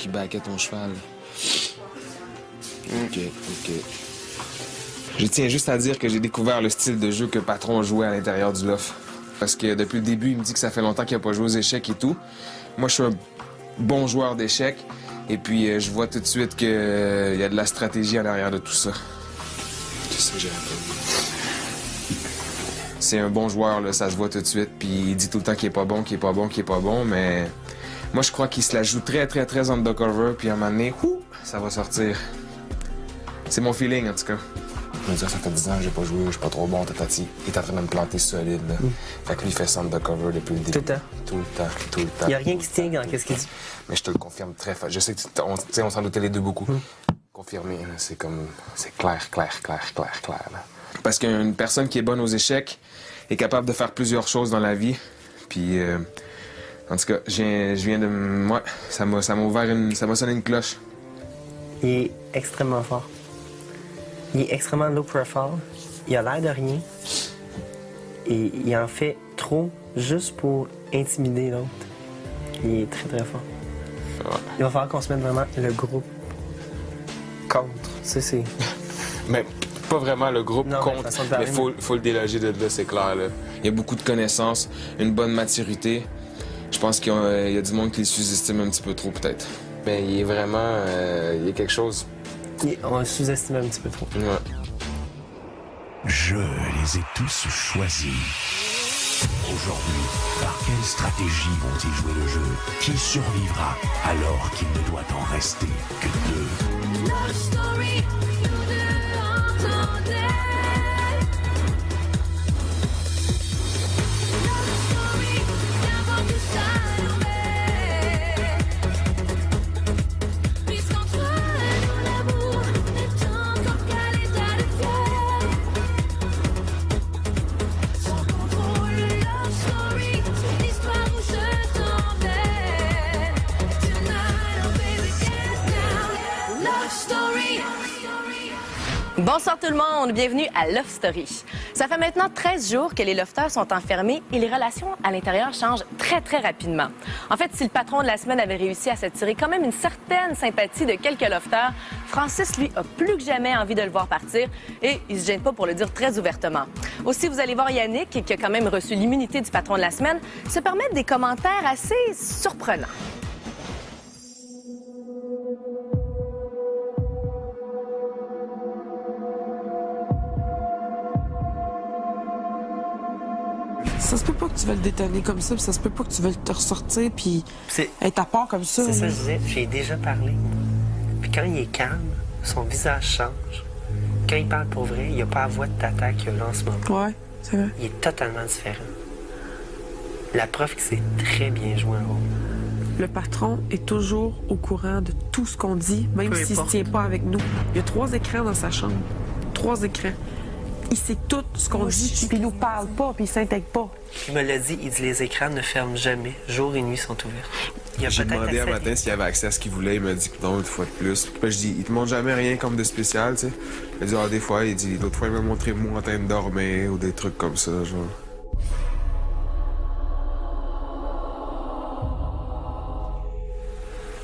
qui baquait ton cheval. OK. Je tiens juste à dire que j'ai découvert le style de jeu que Patron jouait à l'intérieur du loft. Parce que depuis le début, il me dit que ça fait longtemps qu'il n'a pas joué aux échecs et tout. Moi, je suis un bon joueur d'échecs. Et puis, je vois tout de suite qu'il y a de la stratégie à l'arrière de tout ça. Qu'est-ce que j'ai appris? C'est un bon joueur, là, ça se voit tout de suite. Puis il dit tout le temps qu'il est pas bon, mais moi, je crois qu'il se la joue très undercover. Puis à un moment donné, ça va sortir. C'est mon feeling, en tout cas. Je veux dire, ça fait 10 ans que j'ai pas joué, je suis pas trop bon, tatati. Il est en train de me planter solide, là. Fait que lui, il fait ça undercover depuis le début. Tout le temps. Il y a rien qui se tient dans qu'est-ce qu'il dit. Mais je te le confirme très fort. Je sais que on s'en doutait les deux beaucoup. Confirmé, c'est comme... C'est clair, là. Parce qu'une personne qui est bonne aux échecs est capable de faire plusieurs choses dans la vie. Puis, en tout cas, je viens de... Moi, ça m'a sonné une cloche. Il est extrêmement fort. Il est extrêmement low profile. Il a l'air de rien. Et il en fait trop juste pour intimider l'autre. Il est très fort. Ouais. Il va falloir qu'on se mette vraiment le groupe contre. C'est... Mais pas vraiment le groupe contre, mais faut le déloger de là, c'est clair. Là. Il y a beaucoup de connaissances, une bonne maturité. Je pense qu'il y a du monde qui le sous-estime un petit peu trop, peut-être. Mais il est vraiment... il y a quelque chose... On le sous-estime un petit peu trop. Ouais. Je les ai tous choisis. Aujourd'hui, par quelle stratégie vont-ils jouer le jeu? Qui survivra alors qu'il ne doit en rester que deux? Love story, nous deux entendez. Love story, n'importe où ça nous met. Puisqu'entre nous l'amour est encore qu'à l'état de fièvre. Sans contrôle, love story, c'est l'histoire où je t'emmène. Tonight, oh baby, dance now. Love story. Bonsoir tout le monde, bienvenue à Love Story. Ça fait maintenant 13 jours que les lofters sont enfermés et les relations à l'intérieur changent très rapidement. En fait, si le patron de la semaine avait réussi à s'attirer quand même une certaine sympathie de quelques lofters, Francis, lui, a plus que jamais envie de le voir partir et il se gêne pas pour le dire très ouvertement. Aussi, vous allez voir Yannick, qui a quand même reçu l'immunité du patron de la semaine, se permettre des commentaires assez surprenants. Ça se peut pas que tu veux le détonner comme ça, puis ça se peut pas que tu veux te ressortir, puis être à part comme ça. C'est ça que je disais, j'ai déjà parlé. Puis quand il est calme, son visage change. Quand il parle pour vrai, il n'y a pas la voix de tata qu'il y a là en ce moment. Ouais, c'est vrai. Il est totalement différent. La preuve que c'est très bien joué un rôle. Le patron est toujours au courant de tout ce qu'on dit, même s'il se tient pas avec nous. Il y a 3 écrans dans sa chambre. 3 écrans. Il sait tout ce qu'on dit, puis il nous parle pas, puis il s'intègre pas. Il me l'a dit, il dit les écrans ne ferment jamais. Jour et nuit sont ouverts. J'ai demandé à matin s'il avait accès à ce qu'il voulait. Il m'a dit que non, une fois de plus. Puis je dis, il te montre jamais rien comme de spécial, tu sais. Il a dit, des fois, l'autre fois, il m'a montré moi en train de dormir ou des trucs comme ça, genre.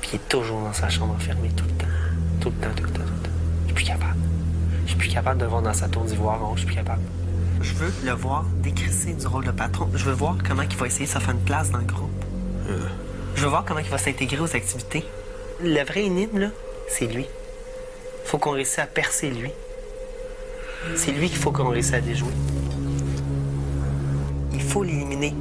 Puis il est toujours dans sa chambre enfermé tout le temps. Tout le temps. Je suis plus capable. Je suis plus capable de le voir dans sa tour d'ivoire. Je suis plus capable. Je veux le voir décrisser du rôle de patron. Je veux voir comment il va essayer de se faire une place dans le groupe. Je veux voir comment il va s'intégrer aux activités. Le vrai énigme, là, c'est lui. Faut qu'on réussisse à percer lui. C'est lui qu'il faut qu'on réussisse à déjouer. Il faut l'éliminer.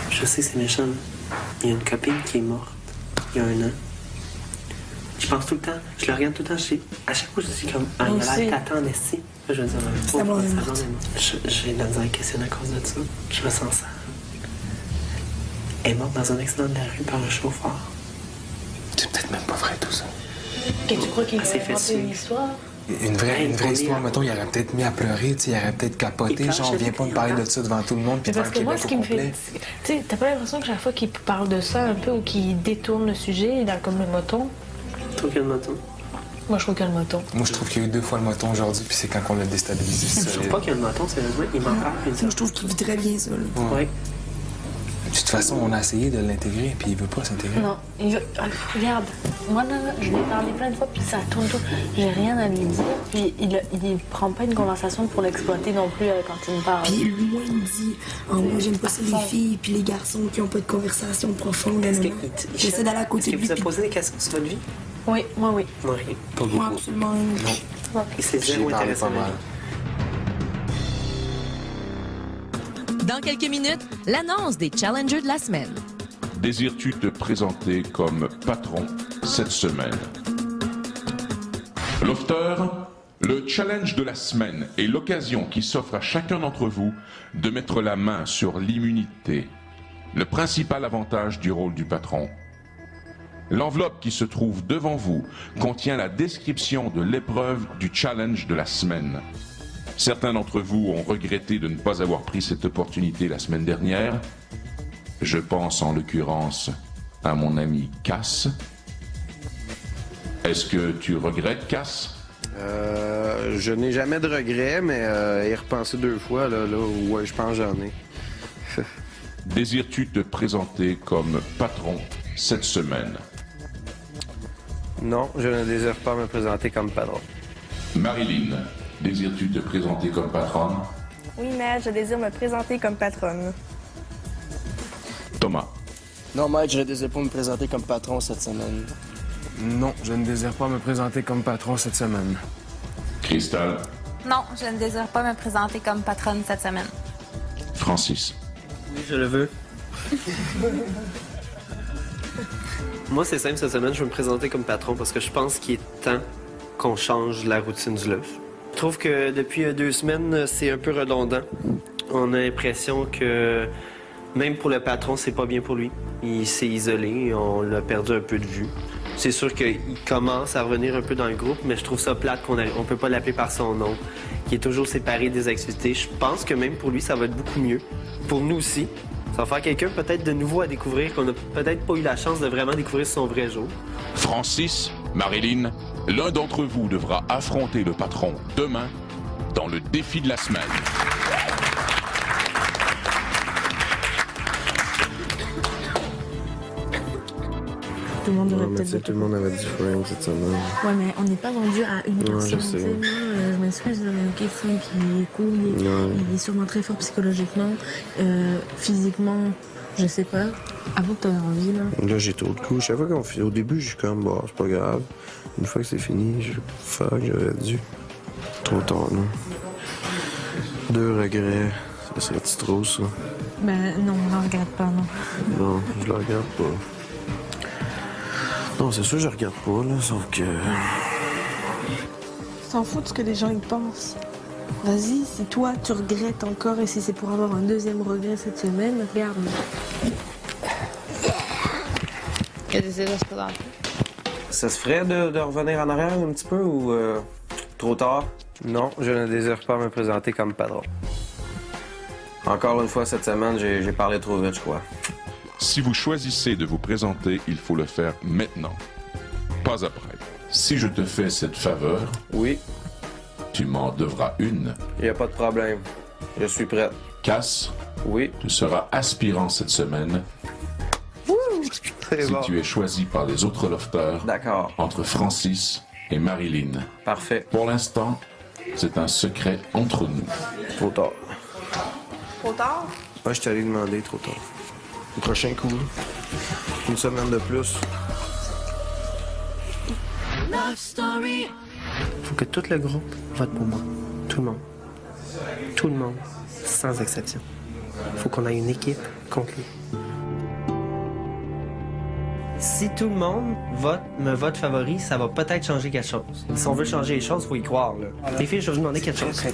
Je sais, c'est méchant. Il y a une copine qui est morte il y a 1 an. Je pense tout le temps, je le regarde tout le temps. À chaque fois, je dis comme, il a l'air tata en esti. Je veux dire, c'est bon, j'ai de la misère à questionner à cause de ça. Je me sens sale. Elle est morte dans un accident de la rue par un chauffeur. C'est peut-être même pas vrai tout ça. Et tu crois qu'il a inventé une histoire? Une vraie histoire, mettons, il aurait peut-être mis à pleurer, il aurait peut-être capoté, genre, viens pas me parler de ça devant tout le monde, puis devant le Québec au complet. Tu sais, t'as pas l'impression que chaque fois qu'il parle de ça un peu ou qu'il détourne le sujet, il a comme le moton? Toi, quel moton? Moi, je trouve qu'il y a le moton. Moi, je trouve qu'il y a eu 2 fois le moton aujourd'hui, puis c'est quand on l'a déstabilisé. Je trouve pas qu'il y a le menton, sérieusement. Il m'en parle. Moi, je trouve qu'il vit très bien ça. Là. Oui. De toute façon, on a essayé de l'intégrer, puis il veut pas s'intégrer. Non, il veut... regarde, moi, là, je lui ai parlé plein de fois, puis ça tourne tout. J'ai rien à lui dire. Puis il prend pas une conversation pour l'exploiter non plus quand il me parle. Puis moi, il me dit moi, j'aime pas ça les filles, puis les garçons qui ont pas de conversation profonde. J'essaie d'aller à côté de lui. Est-ce que vous a posé des questions sur votre vie? Oui, moi, oui. Non, rien. Pas beaucoup. Moi, absolument. Non. Et c'est zéro intéressant. Dans quelques minutes, l'annonce des challengers de la semaine. Désires-tu te présenter comme patron cette semaine? Lofter, le challenge de la semaine est l'occasion qui s'offre à chacun d'entre vous de mettre la main sur l'immunité, le principal avantage du rôle du patron. L'enveloppe qui se trouve devant vous contient la description de l'épreuve du challenge de la semaine. Certains d'entre vous ont regretté de ne pas avoir pris cette opportunité la semaine dernière. Je pense en l'occurrence à mon ami Cass. Est-ce que tu regrettes, Cass? Je n'ai jamais de regrets, mais y repenser 2 fois, là ouais, je pense que j'en ai. Désires-tu te présenter comme patron cette semaine? Non, je ne désire pas me présenter comme patron. Marilyn, désires-tu te présenter comme patronne? Oui, Maître, je désire me présenter comme patronne. Thomas. Non, Maître, je ne désire pas me présenter comme patron cette semaine. Non, je ne désire pas me présenter comme patron cette semaine. Cristal. Non, je ne désire pas me présenter comme patronne cette semaine. Francis. Oui, je le veux. Moi, c'est simple, cette semaine, je veux me présenter comme patron parce que je pense qu'il est temps qu'on change la routine du LOF. Je trouve que depuis 2 semaines, c'est un peu redondant. On a l'impression que même pour le patron, c'est pas bien pour lui. Il s'est isolé, on l'a perdu un peu de vue. C'est sûr qu'il commence à revenir un peu dans le groupe, mais je trouve ça plate qu'on ne peut pas l'appeler par son nom, qu'il est toujours séparé des activités. Je pense que même pour lui, ça va être beaucoup mieux. Pour nous aussi. Ça va faire quelqu'un peut-être de nouveau à découvrir, qu'on n'a peut-être pas eu la chance de vraiment découvrir son vrai jour. Francis, Marilyn, l'un d'entre vous devra affronter le patron demain dans le défi de la semaine. Tout le monde aurait peut-être... Tout le monde avait dit Frank cette semaine. Ouais, mais on n'est pas vendu à une personne. Je sais. Moi, je m'excuse, ok, Frank, il est cool, il est sûrement très fort psychologiquement, physiquement, je sais pas. Avoue que t'avais envie, là. Là, j'ai trop de coups. Chaque fois qu'on fait... Au début, je suis comme, bon, c'est pas grave. Une fois que c'est fini, j'aurais dû. Trop tard, là. 2 regrets. Ça serait-tu trop, ça? Ben non, on ne regarde pas, non. Non, je le regarde pas. Non, c'est sûr que je regarde pas, là, sauf que... S'en fout de ce que les gens y pensent. Vas-y, si toi, tu regrettes encore et si c'est pour avoir un 2e regret cette semaine, regarde. Qu'est-ce que c'est là? Ça se ferait de revenir en arrière un petit peu ou trop tard? Non, je ne désire pas me présenter comme patron. Encore une fois, cette semaine, j'ai parlé trop vite, je crois. Si vous choisissez de vous présenter, il faut le faire maintenant, pas après. Si je te fais cette faveur, oui, tu m'en devras une. Il n'y a pas de problème. Je suis prête. Cass, oui, tu seras aspirant cette semaine. Si tu es choisi par les autres lofters, d'accord, entre Francis et Marilyn. Parfait. Pour l'instant, c'est un secret entre nous. Trop tard. Trop tard? Ouais, je t'allais demander trop tard. Le prochain coup, 1 semaine de plus. Love Story. Faut que tout le groupe vote pour moi. Tout le monde. Tout le monde, sans exception. Faut qu'on ait une équipe contre lui. Si tout le monde me vote favori, ça va peut-être changer quelque chose. Si on veut changer les choses, il faut y croire. Là. Les filles, je vais vous demander quelque chose.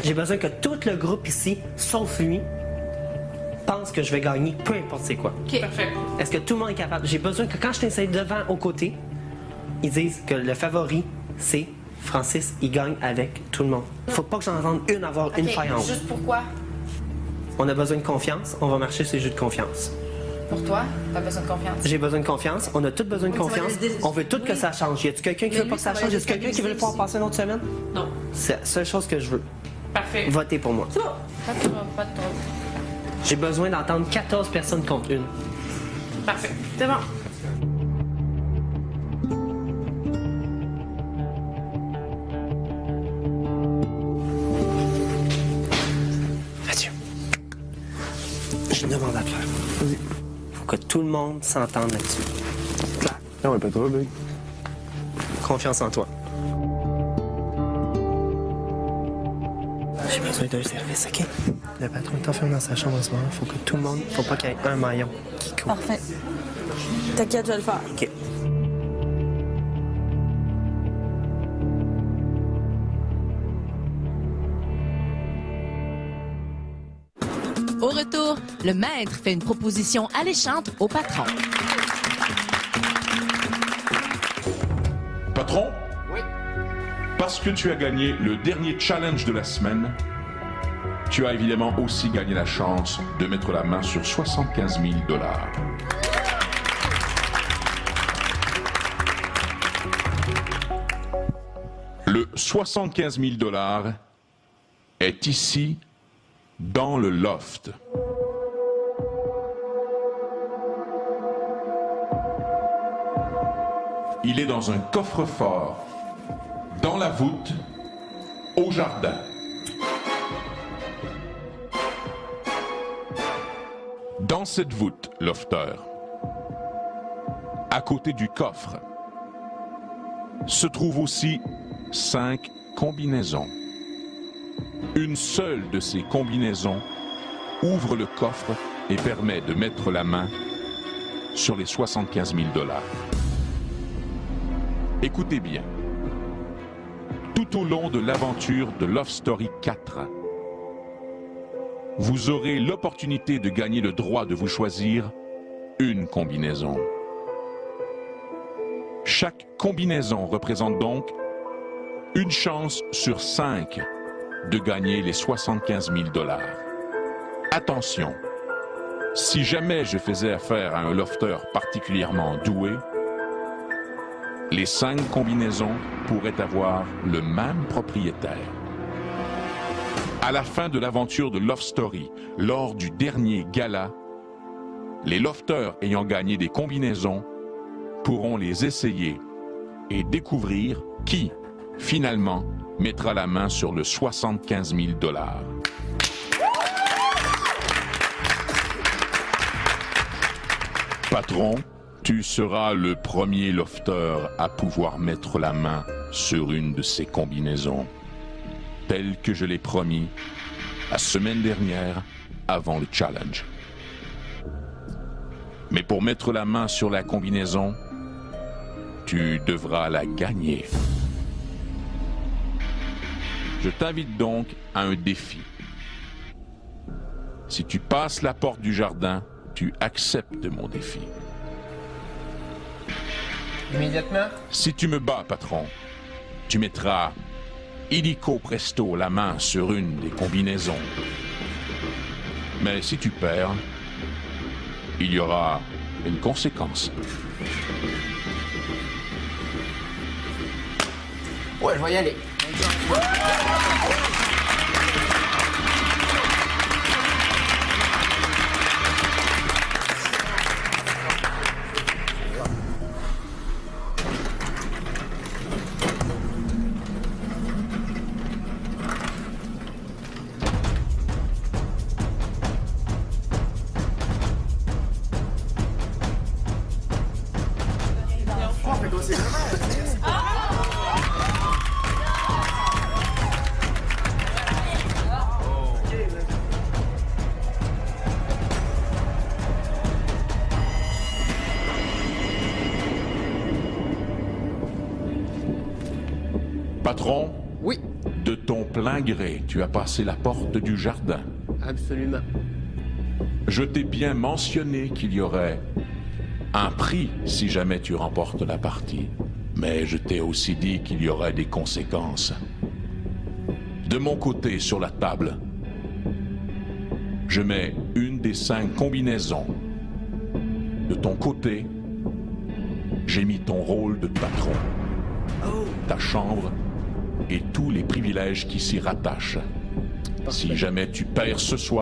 J'ai besoin que tout le groupe ici, sauf lui, pense que je vais gagner, peu importe c'est quoi. OK. Parfait. Est-ce que tout le monde est capable? J'ai besoin que quand je t'essaye devant, aux côtés, ils disent que le favori, c'est Francis, il gagne avec tout le monde. Faut pas que j'en entende une avoir une faille en haut. Juste pourquoi? On a besoin de confiance, on va marcher sur les jeux de confiance. Pour toi, t'as besoin de confiance. J'ai besoin de confiance. On a tous besoin de confiance. On veut tous que ça change. Y a-tu quelqu'un qui veut pas que ça change? Y a-tu quelqu'un qui veut pouvoir passer une autre semaine? Non. C'est la seule chose que je veux. Parfait. Votez pour moi. C'est bon. Pas de trouble. J'ai besoin d'entendre 14 personnes contre une. Parfait. C'est bon. Mathieu, je demande à te faire. Vas-y. Faut que tout le monde s'entende là-dessus. Claire. Non, ouais, pas trop, Big. Confiance en toi. J'ai besoin d'un service, OK? Le patron est enfermé dans sa chambre en ce moment. Faut que tout le monde... Faut pas qu'il y ait un maillon qui court. Parfait. T'inquiète, je vais le faire. OK. Au retour, le maître fait une proposition alléchante au patron. Patron? Oui. Parce que tu as gagné le dernier challenge de la semaine, tu as évidemment aussi gagné la chance de mettre la main sur 75 000 $. Le 75 000 $ est ici, dans le loft. Il est dans un coffre-fort, dans la voûte, au jardin. Dans cette voûte, lofter, à côté du coffre, se trouvent aussi 5 combinaisons. Une seule de ces combinaisons ouvre le coffre et permet de mettre la main sur les 75 000 $. Écoutez bien. Tout au long de l'aventure de Love Story 4, vous aurez l'opportunité de gagner le droit de vous choisir une combinaison. Chaque combinaison représente donc une chance sur 5 de gagner les 75 000 $. Attention, si jamais je faisais affaire à un lofter particulièrement doué, les 5 combinaisons pourraient avoir le même propriétaire. À la fin de l'aventure de Love Story, lors du dernier gala, les lofters ayant gagné des combinaisons pourront les essayer et découvrir qui, finalement, mettra la main sur le 75 000 $. Patron, tu seras le premier lofter à pouvoir mettre la main sur une de ces combinaisons, tel que je l'ai promis la semaine dernière avant le challenge. Mais pour mettre la main sur la combinaison, tu devras la gagner. Je t'invite donc à un défi. Si tu passes la porte du jardin, tu acceptes mon défi. Immédiatement? Si tu me bats, patron, tu mettras illico presto la main sur une des combinaisons. Mais si tu perds, il y aura une conséquence. Ouais, je vais y aller. Patron? Oui. De ton plein gré, tu as passé la porte du jardin. Absolument. Je t'ai bien mentionné qu'il y aurait un prix si jamais tu remportes la partie. Mais je t'ai aussi dit qu'il y aurait des conséquences. De mon côté, sur la table, je mets une des 5 combinaisons De ton côté, j'ai mis ton rôle de patron, ta chambre et tous les privilèges qui s'y rattachent. Si jamais tu perds ce soir,